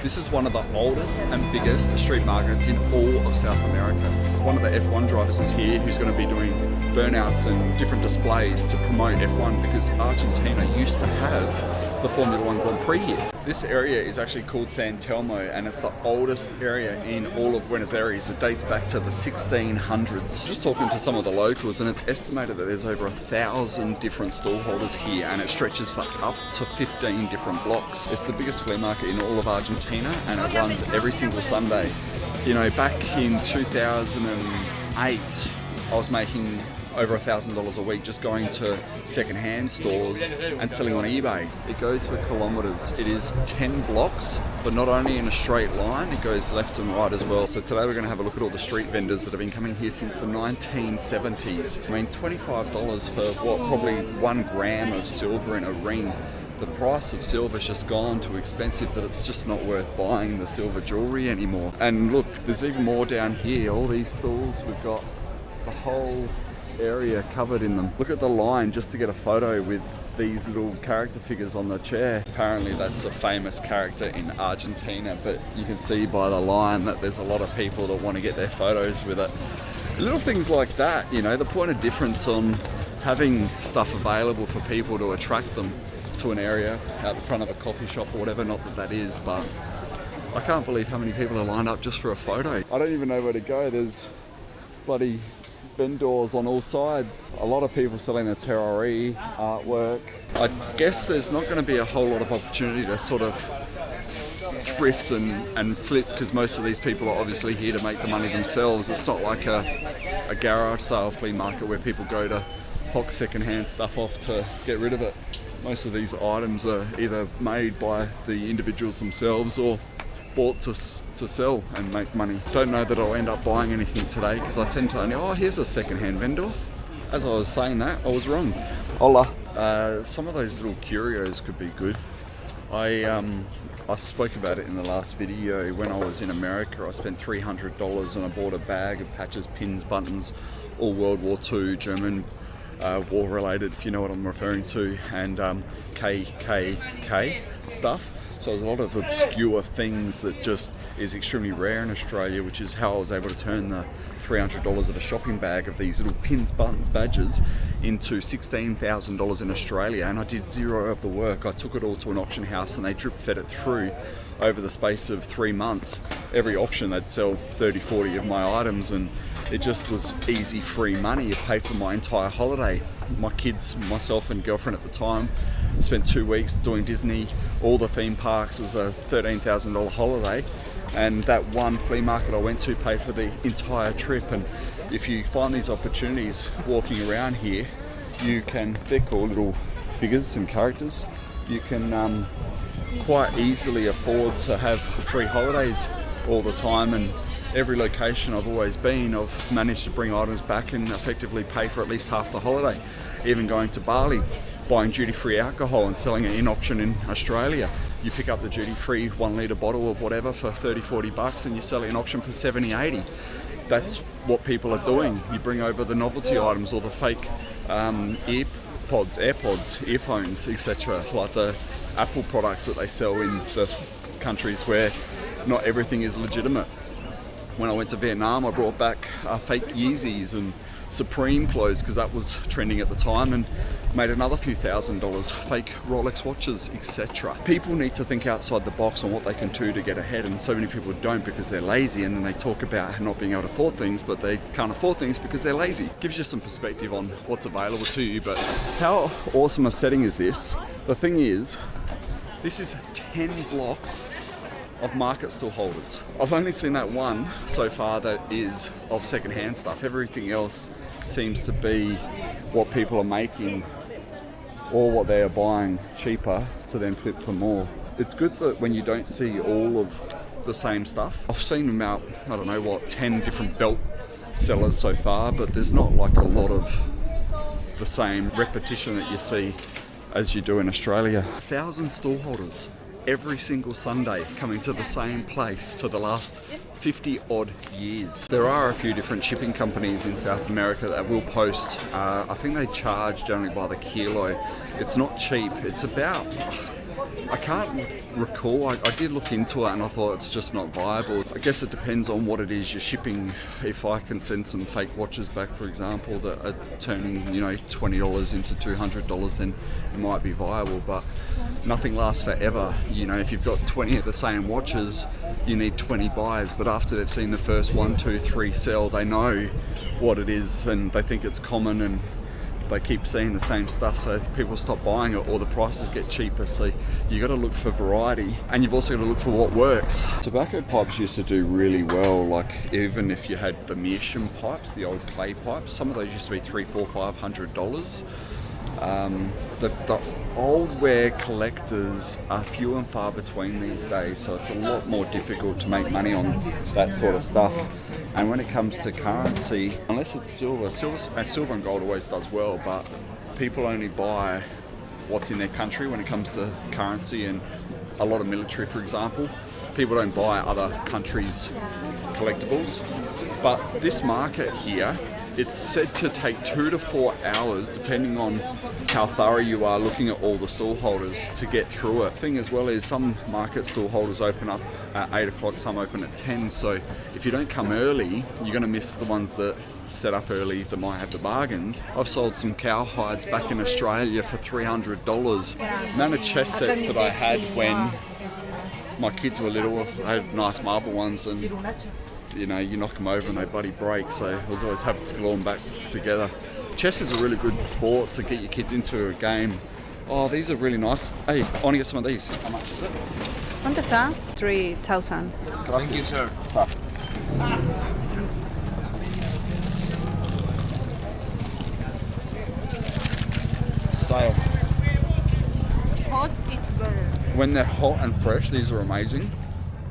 This is one of the oldest and biggest street markets in all of South America. One of the F1 drivers is here who's going to be doing burnouts and different displays to promote F1 because Argentina used to have the Formula One Grand Prix here. This area is actually called San Telmo and it's the oldest area in all of Buenos Aires. It dates back to the 1600s. Just talking to some of the locals and it's estimated that there's over 1,000 different stallholders here and it stretches for up to 15 different blocks. It's the biggest flea market in all of Argentina and it runs every single Sunday. You know, back in 2008, I was making over $1,000 a week just going to second-hand stores and selling on eBay. It goes for kilometers. It is 10 blocks, but not only in a straight line, it goes left and right as well. So today we're going to have a look at all the street vendors that have been coming here since the 1970s. I mean, $25 for what, probably 1 gram of silver in a ring. The price of silver's just gone too expensive that it's just not worth buying the silver jewelry anymore. And look, there's even more down here. All these stalls, we've got the whole area covered in them. Look at the line just to get a photo with these little character figures on the chair. Apparently that's a famous character in Argentina, but you can see by the line that there's a lot of people that want to get their photos with it. Little things like that, you know, the point of difference on having stuff available for people to attract them to an area out the front of a coffee shop or whatever, not that that is, but I can't believe how many people are lined up just for a photo. I don't even know where to go. There's bloody vendors on all sides. A lot of people selling their terrari artwork. I guess there's not going to be a whole lot of opportunity to sort of thrift and flip because most of these people are obviously here to make the money themselves. It's not like a garage sale flea market where people go to hock second-hand stuff off to get rid of it. Most of these items are either made by the individuals themselves or bought to sell and make money. Don't know that I'll end up buying anything today because I tend to only, oh, here's a second-hand vendor. As I was saying that, I was wrong. Hola. Some of those little curios could be good. I spoke about it in the last video. When I was in America, I spent $300 and I bought a bag of patches, pins, buttons, all World War II, German war related, if you know what I'm referring to, and KKK stuff. So there's a lot of obscure things that just is extremely rare in Australia, which is how I was able to turn the $300 of a shopping bag of these little pins, buttons, badges into $16,000 in Australia. And I did zero of the work. I took it all to an auction house and they drip fed it through over the space of 3 months. Every auction they'd sell 30, 40 of my items and it just was easy, free money. It paid for my entire holiday. My kids, myself and girlfriend at the time, spent 2 weeks doing Disney, all the theme parks. It was a $13,000 holiday. And that one flea market I went to paid for the entire trip. And if you find these opportunities walking around here, you can, they're called little figures and characters. You can quite easily afford to have free holidays all the time. And every location I've always been, I've managed to bring items back and effectively pay for at least half the holiday. Even going to Bali, buying duty-free alcohol and selling it in auction in Australia. You pick up the duty-free 1 litre bottle of whatever for 30, 40 bucks and you sell it in auction for 70, 80. That's what people are doing. You bring over the novelty items or the fake AirPods, earphones, etc. Like the Apple products that they sell in the countries where not everything is legitimate. When I went to Vietnam, I brought back fake Yeezys and Supreme clothes because that was trending at the time and made another few $1,000s, fake Rolex watches, etc. People need to think outside the box on what they can do to get ahead, and so many people don't because they're lazy, and then they talk about not being able to afford things, but they can't afford things because they're lazy. Gives you some perspective on what's available to you. But how awesome a setting is this? The thing is, this is 10 blocks of market stall holders. I've only seen that one so far that is of second-hand stuff. Everything else seems to be what people are making or what they are buying cheaper to then flip for more. It's good that when you don't see all of the same stuff. I've seen about, 10 different belt sellers so far, but there's not like a lot of the same repetition that you see as you do in Australia. 1,000 stall holders every single Sunday coming to the same place for the last 50 odd years. There are a few different shipping companies in South America that will post. I think they charge generally by the kilo. It's not cheap. It's about I can't recall. I did look into it and I thought it's just not viable. I guess it depends on what it is you're shipping. If I can send some fake watches back, for example, that are turning, $20 into $200, then it might be viable, but nothing lasts forever. If you've got 20 of the same watches, you need 20 buyers, but after they've seen the first 1, 2, 3 sell, they know what it is and they think it's common, and they keep seeing the same stuff, so people stop buying it or the prices get cheaper. So you got to look for variety, and you've also got to look for what works. Tobacco pipes used to do really well, like even if you had the meerschaum pipes, the old clay pipes, some of those used to be $300, $400, $500. The old wear collectors are few and far between these days, so it's a lot more difficult to make money on that sort of stuff. And when it comes to currency, unless it's silver and gold always does well, but people only buy what's in their country when it comes to currency, and a lot of military, for example. People don't buy other countries' collectibles. But this market here, it's said to take 2 to 4 hours, depending on how thorough you are looking at all the stall holders, to get through it. The thing as well is some market stall holders open up at 8 o'clock, some open at 10. So if you don't come early, you're going to miss the ones that set up early that might have the bargains. I've sold some cow hides back in Australia for $300. The amount of chess sets that I had when my kids were little, I had nice marble ones, and you knock them over and they bloody break, so I was always happy to glue them back together. Chess is a really good sport to get your kids into a game. Oh, these are really nice. Hey, I want to get some of these. How much is it? ¿Cuánto está? 3,000. Thank you, sir. Style. Hot, it's better. When they're hot and fresh, these are amazing.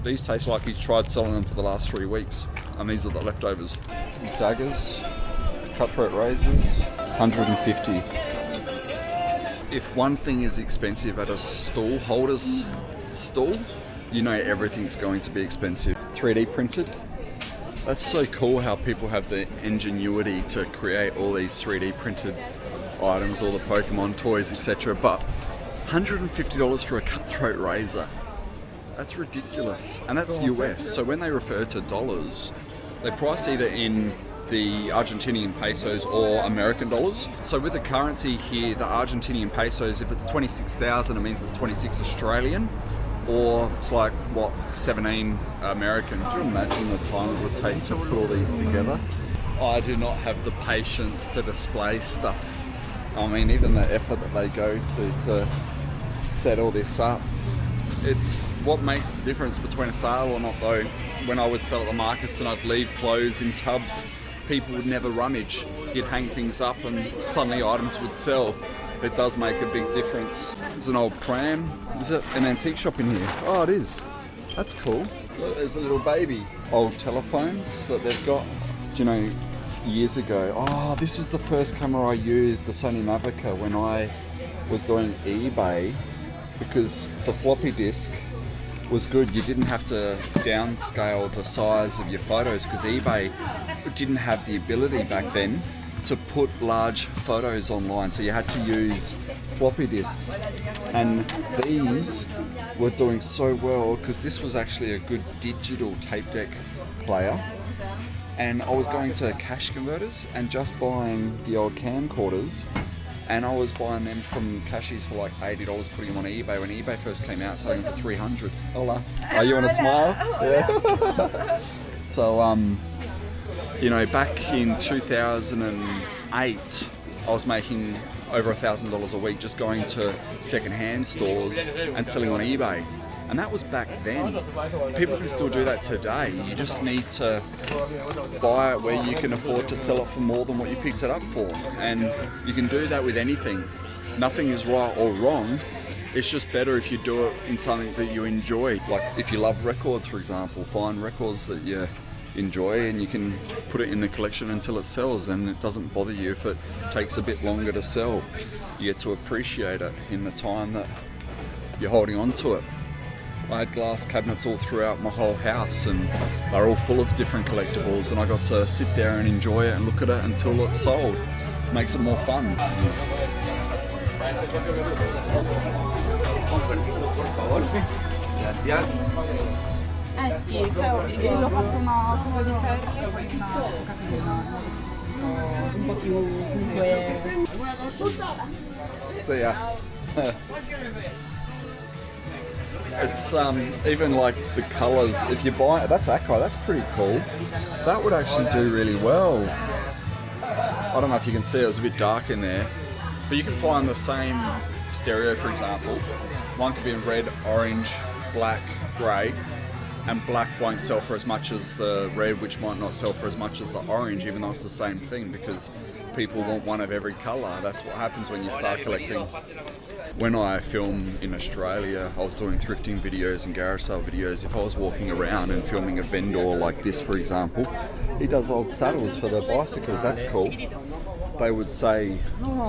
These taste like he's tried selling them for the last 3 weeks, and these are the leftovers. Daggers, cutthroat razors, 150. If one thing is expensive at a stall holder's stall, everything's going to be expensive. 3D printed. That's so cool how people have the ingenuity to create all these 3D printed items, all the Pokemon toys, etc. But $150 for a cutthroat razor. That's ridiculous, and that's US. So when they refer to dollars, they price either in the Argentinian pesos or American dollars. So with the currency here, the Argentinian pesos, if it's 26,000, it means it's 26 Australian, or it's like, 17 American. Do you imagine the time it would take to put all these together? I do not have the patience to display stuff. I mean, even the effort that they go to set all this up. It's what makes the difference between a sale or not, though. When I would sell at the markets and I'd leave clothes in tubs, people would never rummage. You'd hang things up and suddenly items would sell. It does make a big difference. There's an old pram. Is it an antique shop in here? Oh, it is. That's cool. Look, there's a little baby. Old telephones that they've got. Do you know, years ago, this was the first camera I used, the Sony Mavica, when I was doing eBay. Because the floppy disk was good. You didn't have to downscale the size of your photos, because eBay didn't have the ability back then to put large photos online, so you had to use floppy disks. And these were doing so well because this was actually a good digital tape deck player, and I was going to cash converters and just buying the old camcorders, and I was buying them from cashies for like $80, putting them on eBay. When eBay first came out, selling them for $300. Hola. Oh, you want to smile? Yeah. So, back in 2008, I was making over $1,000 a week just going to second-hand stores and selling on eBay. And that was back then. People can still do that today. You just need to buy it where you can afford to sell it for more than what you picked it up for. And you can do that with anything. Nothing is right or wrong. It's just better if you do it in something that you enjoy. Like if you love records, for example, find records that you enjoy and you can put it in the collection until it sells, and it doesn't bother you if it takes a bit longer to sell. You get to appreciate it in the time that you're holding on to it. I had glass cabinets all throughout my whole house, and they're all full of different collectibles, and I got to sit there and enjoy it and look at it until it's sold. Makes it more fun. Con permiso, por favor. Gracias. Sì, cioè l'ho fatto una cosa di perle, poi una catena, un po' più comunque. See ya. It's even like the colours. If you buy that's Acai, that's pretty cool. That would actually do really well. I don't know if you can see it was a bit dark in there, but you can find the same stereo, for example. One could be in red, orange, black, grey, and black won't sell for as much as the red, which might not sell for as much as the orange, even though it's the same thing, because people want one of every colour. That's what happens when you start collecting. When I film in Australia, I was doing thrifting videos and garage sale videos. If I was walking around and filming a vendor like this, for example, he does old saddles for the bicycles, that's cool. They would say,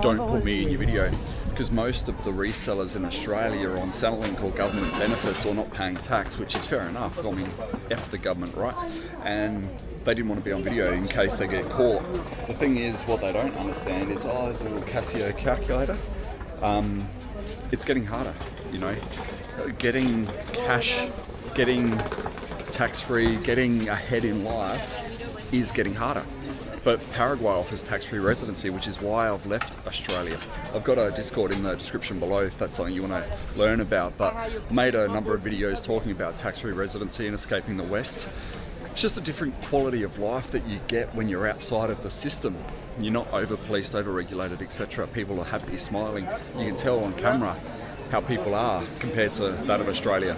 don't put me in your video, because most of the resellers in Australia are on Centrelink or government benefits or not paying tax, which is fair enough. I mean, F the government, right? And they didn't want to be on video in case they get caught. The thing is, what they don't understand is, oh, there's a little Casio calculator. It's getting harder, you know. Getting cash, getting tax-free, getting ahead in life is getting harder. But Paraguay offers tax-free residency, which is why I've left Australia. I've got a Discord in the description below if that's something you want to learn about, but I made a number of videos talking about tax-free residency and escaping the West. It's just a different quality of life that you get when you're outside of the system. You're not over-policed, over-regulated, etc. People are happy, smiling. You can tell on camera how people are compared to that of Australia.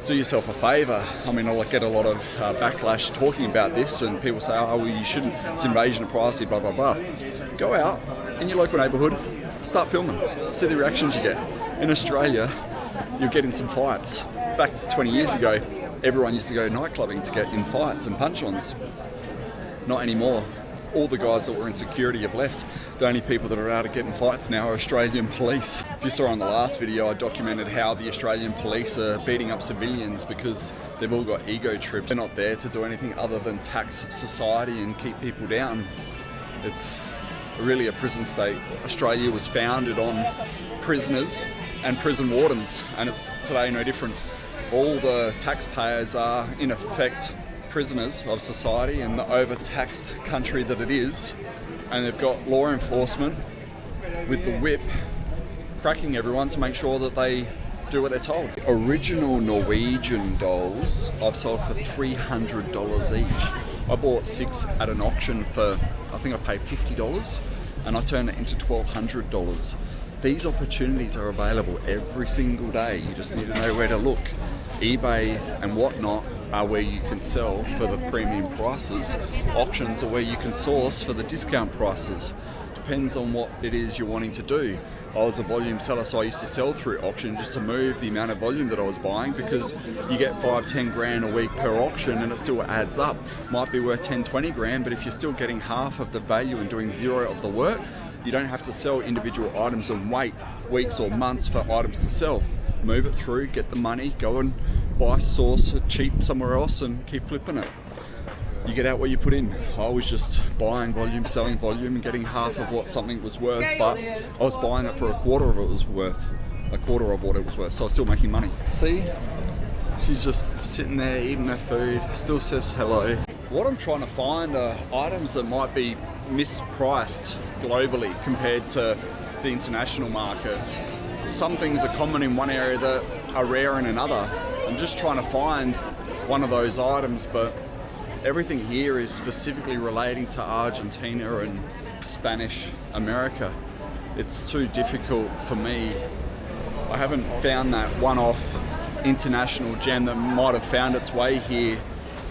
Do yourself a favour. I mean, I get a lot of backlash talking about this, and people say, oh, well, you shouldn't, it's invasion of privacy, blah, blah, blah. Go out in your local neighbourhood, start filming, see the reactions you get. In Australia, you'll get in some fights. Back 20 years ago, everyone used to go nightclubbing to get in fights and punch-ons. Not anymore. All the guys that were in security have left. The only people that are out to get in fights now are Australian police. If you saw on the last video, I documented how the Australian police are beating up civilians because they've all got ego trips. They're not there to do anything other than tax society and keep people down. It's really a prison state. Australia was founded on prisoners and prison wardens, and it's today no different. All the taxpayers are, in effect, prisoners of society and the overtaxed country that it is, and they've got law enforcement with the whip cracking everyone to make sure that they do what they're told. Original Norwegian dolls I've sold for $300 each. I bought 6 at an auction for, I think I paid $50, and I turned it into $1,200. These opportunities are available every single day. You just need to know where to look. eBay and whatnot are where you can sell for the premium prices. Auctions are where you can source for the discount prices. Depends on what it is you're wanting to do. I was a volume seller, so I used to sell through auction just to move the amount of volume that I was buying, because you get 5-10 grand a week per auction and it still adds up. Might be worth 10-20 grand, but if you're still getting half of the value and doing zero of the work, you don't have to sell individual items and wait weeks or months for items to sell. Move it through, get the money, go and buy, source it cheap somewhere else and keep flipping it. You get out what you put in. I was just buying volume, selling volume and getting half of what something was worth, but I was buying it for a quarter of what it was worth. So I was still making money. See? She's just sitting there eating her food, still says hello. What I'm trying to find are items that might be mispriced globally compared to the international market. Some things are common in one area that are rare in another. I'm just trying to find one of those items, but everything here is specifically relating to Argentina and Spanish America. It's too difficult for me. I haven't found that one-off international gem that might have found its way here.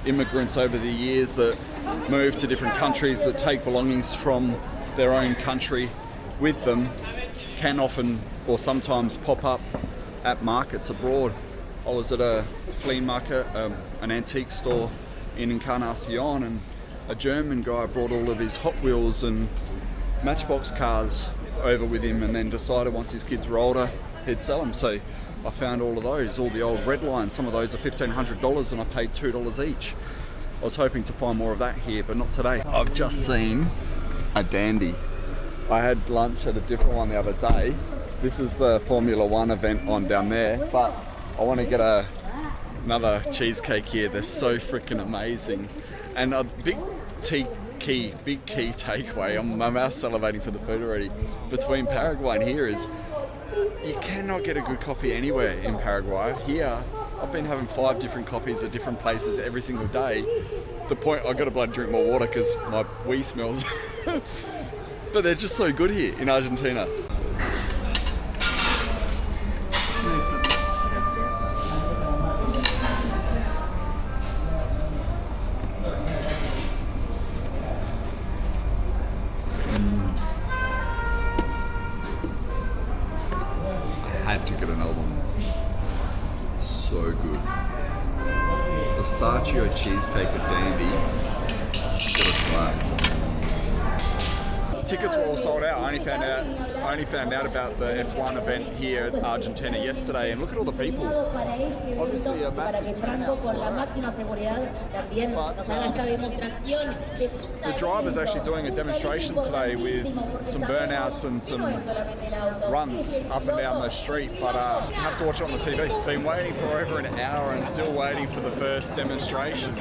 Immigrants over the years that move to different countries that take belongings from their own country with them can often or sometimes pop up at markets abroad. I was at a flea market, an antique store in Encarnacion, and a German guy brought all of his Hot Wheels and Matchbox cars over with him, and then decided once his kids were older he'd sell them. So I found all of those, all the old red lines. Some of those are $1,500 and I paid $2 each. I was hoping to find more of that here, but not today. I've just seen a dandy. I had lunch at a different one the other day. This is the Formula One event on down there, but I want to get another cheesecake here. They're so freaking amazing. And a big key takeaway, my mouth's salivating for the food already, between Paraguay and here is you cannot get a good coffee anywhere in Paraguay. Here, I've been having 5 different coffees at different places every single day. The point, I've got to bloody drink more water because my wee smells. But they're just so good here in Argentina. I had to get another one. So good. Pistachio cheesecake at Dandy. Gotta try it. Tickets were all sold out. I only found out about the F1 event here at Argentina yesterday, and look at all the people. Obviously a massive turnout. The driver's actually doing a demonstration today with some burnouts and some runs up and down the street, but you have to watch it on the TV. Been waiting for over an hour and still waiting for the first demonstration.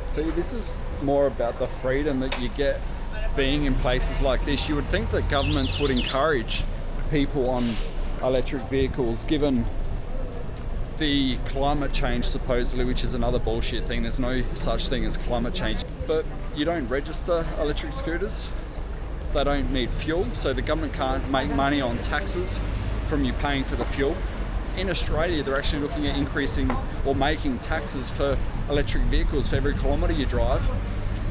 See, this is more about the freedom that you get being in places like this. You would think that governments would encourage people on electric vehicles, given the climate change supposedly, which is another bullshit thing. There's no such thing as climate change. But you don't register electric scooters. They don't need fuel, so the government can't make money on taxes from you paying for the fuel. In Australia, they're actually looking at increasing or making taxes for electric vehicles for every kilometre you drive,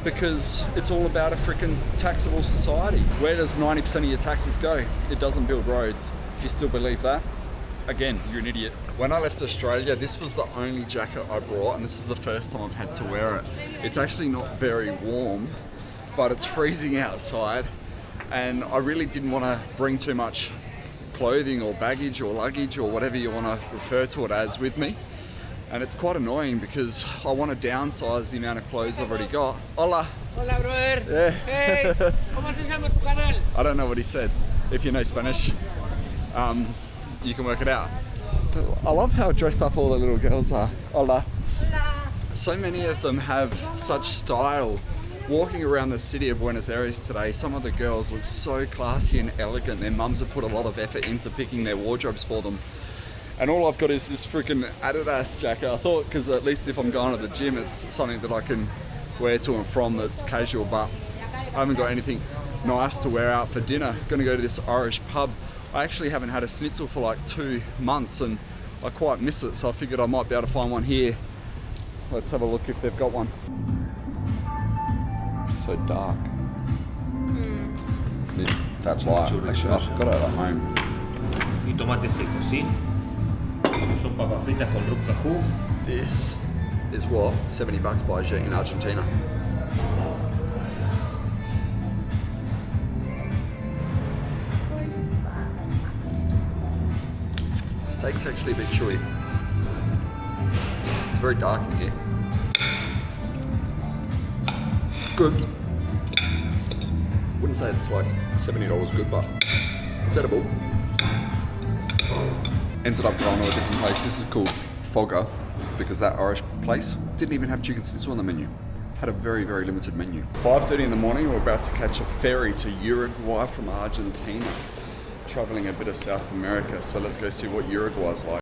because it's all about a freaking taxable society. Where does 90% of your taxes go? It doesn't build roads. If you still believe that, again, you're an idiot. When I left Australia, this was the only jacket I brought, and this is the first time I've had to wear it. It's actually not very warm, but it's freezing outside, and I really didn't want to bring too much clothing or baggage or luggage or whatever you want to refer to it as with me. And it's quite annoying because I want to downsize the amount of clothes I've already got. Hola! Hola, brother! Yeah. Hey! ¿Cómo se llama tu canal? I don't know what he said. If you know Spanish, you can work it out. I love how dressed up all the little girls are. Hola! Hola! So many of them have such style. Walking around the city of Buenos Aires today, some of the girls look so classy and elegant. Their mums have put a lot of effort into picking their wardrobes for them. And all I've got is this freaking Adidas jacket. I thought, because at least if I'm going to the gym, it's something that I can wear to and from that's casual, but I haven't got anything nice to wear out for dinner. Gonna go to this Irish pub. I actually haven't had a schnitzel for like 2 months and I quite miss it, so I figured I might be able to find one here. Let's have a look if they've got one. So dark. Need that light. Actually, I've got it at home. Y tomate seco, ¿sí? Son papas fritas con rucajú. This is what, $70 buys you in Argentina. Steak's actually a bit chewy. It's very dark in here. Good. Wouldn't say it's like $70 good, but it's edible. Ended up going to a different place. This is called Fogger, because that Irish place didn't even have chicken schnitzel on the menu. Had a very, very limited menu. 5:30 in the morning, we're about to catch a ferry to Uruguay from Argentina. Traveling a bit of South America, so let's go see what Uruguay's like.